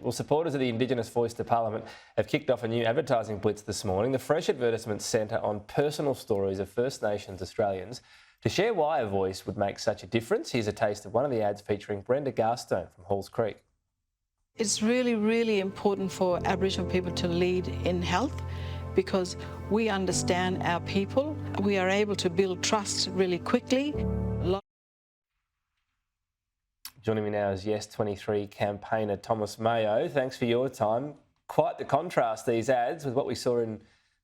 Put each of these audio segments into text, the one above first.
Well, supporters of the Indigenous Voice to Parliament have kicked off a new advertising blitz this morning. The fresh advertisements centre on personal stories of First Nations Australians. To share why a voice would make such a difference, here's a taste of one of the ads featuring Brenda Garstone from Halls Creek. It's really, really important for Aboriginal people to lead in health because we understand our people. We are able to build trust really quickly. Joining me now is Yes23 campaigner Thomas Mayo. Thanks for your time. Quite the contrast, these ads, with what we saw in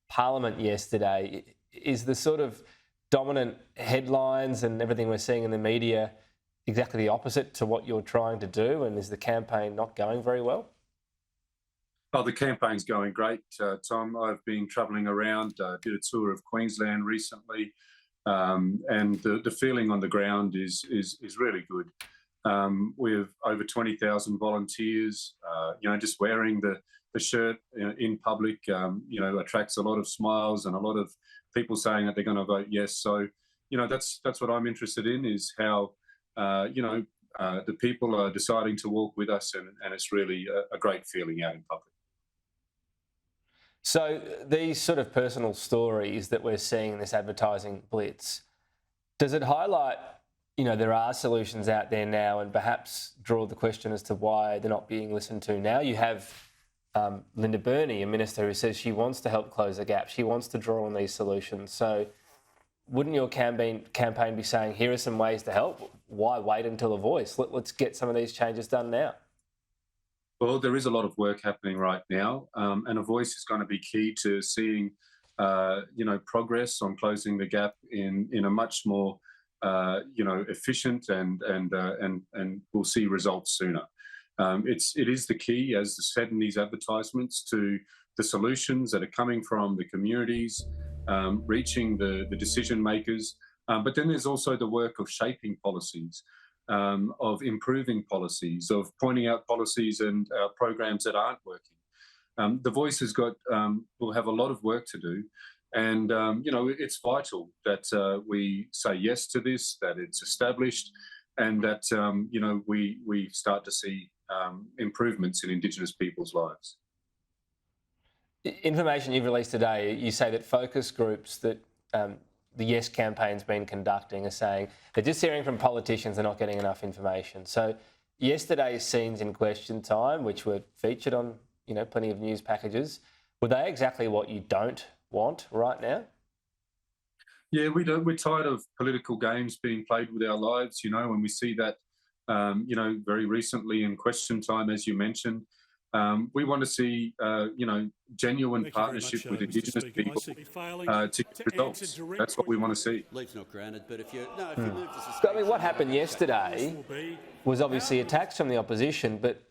Parliament yesterday. Is the sort of dominant headlines and everything we're seeing in the media exactly the opposite to what you're trying to do? And is the campaign not going very well? Oh, the campaign's going great, Tom. I've been travelling around, did a tour of Queensland recently, and the feeling on the ground is really good. We have over 20,000 volunteers. Just wearing the shirt in public, attracts a lot of smiles and a lot of people saying that they're going to vote yes. So, that's what I'm interested in, is how, the people are deciding to walk with us, and it's really a great feeling out in public. So these sort of personal stories that we're seeing in this advertising blitz, does it highlight, there are solutions out there now, and perhaps draw the question as to why they're not being listened to now? You have Linda Burney, a minister, who says she wants to help close the gap. She wants to draw on these solutions. So wouldn't your campaign be saying, here are some ways to help? Why wait until a voice? Let's get some of these changes done now. Well, there is a lot of work happening right now, and a voice is going to be key to seeing, progress on closing the gap in a much more, efficient and we'll see results sooner. It is the key, as said in these advertisements, to the solutions that are coming from the communities, reaching the decision makers. But then there's also the work of shaping policies, of improving policies, of pointing out policies and programs that aren't working. The Voice will have a lot of work to do. And, it's vital that we say yes to this, that it's established, and that, we start to see improvements in Indigenous people's lives. Information you've released today, you say that focus groups that the Yes campaign's been conducting are saying they're just hearing from politicians, they're not getting enough information. So yesterday's scenes in Question Time, which were featured on, plenty of news packages, were they exactly what you don't want right now? Yeah, we're tired of political games being played with our lives, when we see that, very recently in Question Time, as you mentioned. We want to see, genuine partnership with Indigenous people to get results. That's what we want to see. Leave's not granted, but if you move to what happened yesterday was obviously attacks from the opposition, but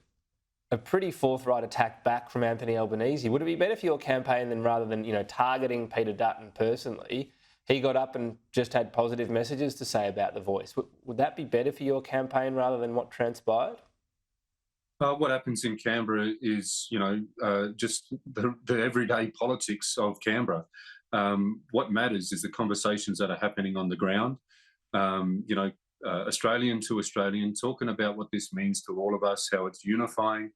a pretty forthright attack back from Anthony Albanese. Would it be better for your campaign than, rather than, targeting Peter Dutton personally, he got up and just had positive messages to say about the Voice? Would that be better for your campaign rather than what transpired? What happens in Canberra is, just the everyday politics of Canberra. What matters is the conversations that are happening on the ground. Australian to Australian, talking about what this means to all of us, how it's unifying.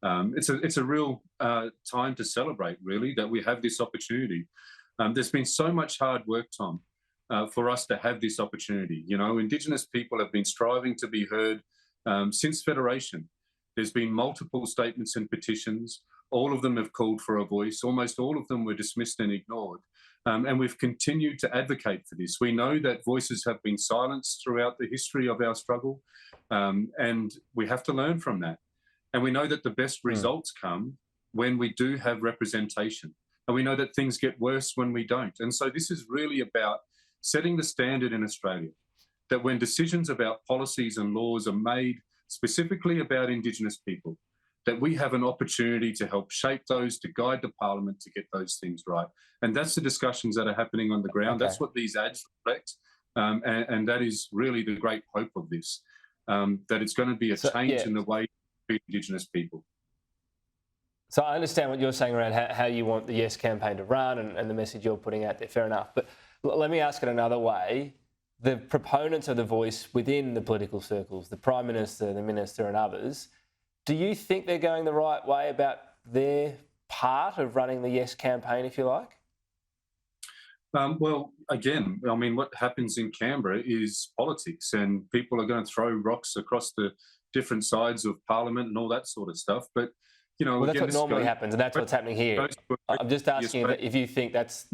It's a real time to celebrate, really, that we have this opportunity. There's been so much hard work, Tom, for us to have this opportunity. Indigenous people have been striving to be heard since Federation. There's been multiple statements and petitions. All of them have called for a voice. Almost all of them were dismissed and ignored. And we've continued to advocate for this. We know that voices have been silenced throughout the history of our struggle, and we have to learn from that. And we know that the best results come when we do have representation. And we know that things get worse when we don't. And so this is really about setting the standard in Australia, that when decisions about policies and laws are made specifically about Indigenous people, that we have an opportunity to help shape those, to guide the Parliament to get those things right. And that's the discussions that are happening on the ground. Okay. That's what these ads reflect. And that is really the great hope of this, that it's going to be a change in the way we treat Indigenous people. So I understand what you're saying around how you want the Yes campaign to run and the message you're putting out there, fair enough. But let me ask it another way. The proponents of the Voice within the political circles, the Prime Minister, the Minister and others, Do you think they're going the right way about their part of running the Yes campaign, if you like? Well, again, I mean, what happens in Canberra is politics, and people are going to throw rocks across the different sides of Parliament and all that sort of stuff. But, you know, Well, that's again, what normally happens, and that's what's happening here. I'm just asking you if you think that's...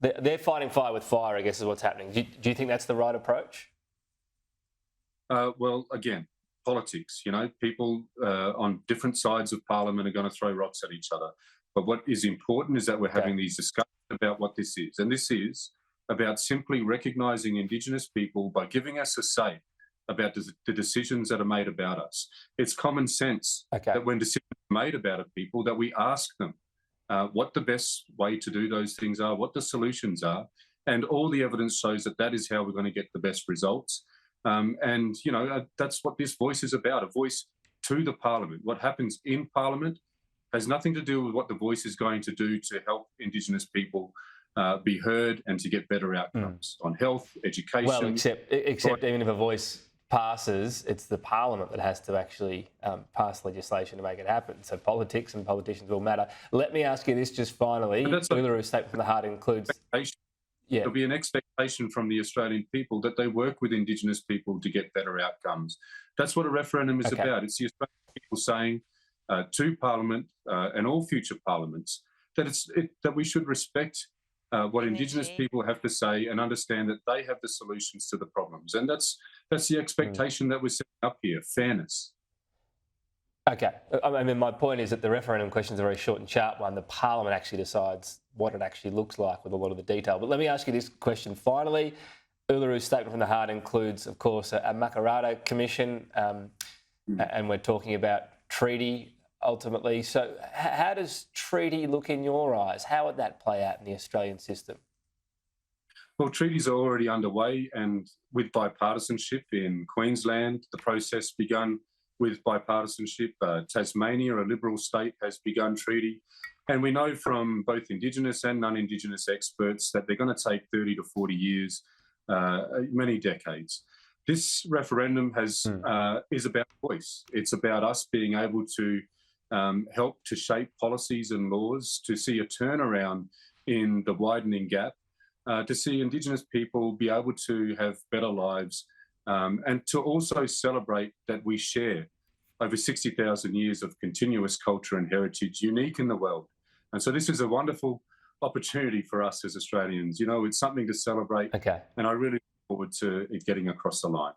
They're fighting fire with fire, I guess, is what's happening. Do you think that's the right approach? Well, again, politics, you know, people on different sides of Parliament are going to throw rocks at each other. But what is important is that we're having these discussions about what this is. And this is about simply recognising Indigenous people by giving us a say about the decisions that are made about us. It's common sense that when decisions are made about a people, that we ask them what the best way to do those things are, what the solutions are. And all the evidence shows that that is how we're going to get the best results. And, you know, that's what this voice is about, a voice to the Parliament. What happens in Parliament has nothing to do with what the voice is going to do to help Indigenous people be heard and to get better outcomes on health, education. Well, except even if a voice passes, it's the Parliament that has to actually pass legislation to make it happen. So politics and politicians will matter. Let me ask you this just finally. Ullaru's statement from the heart includes... There'll be an expectation from the Australian people that they work with Indigenous people to get better outcomes. That's what a referendum is about. It's the Australian people saying to Parliament and all future parliaments that we should respect what Indigenous people have to say and understand that they have the solutions to the problems. And that's the expectation that we're setting up here, fairness. Okay. I mean, my point is that the referendum question is a very short and sharp one. The Parliament actually decides what it actually looks like with a lot of the detail. But let me ask you this question finally. Ullaru's statement from the heart includes, of course, a Makarrata Commission, and we're talking about treaty ultimately. So how does treaty look in your eyes? How would that play out in the Australian system? Well, treaties are already underway, and with bipartisanship in Queensland, the process begun with bipartisanship. Tasmania, a Liberal state, has begun treaty. And we know from both Indigenous and non-Indigenous experts that they're going to take 30 to 40 years, many decades. This referendum is about voice. It's about us being able to help to shape policies and laws, to see a turnaround in the widening gap, to see Indigenous people be able to have better lives, and to also celebrate that we share over 60,000 years of continuous culture and heritage, unique in the world. And so this is a wonderful opportunity for us as Australians. You know, it's something to celebrate. And I really look forward to it getting across the line.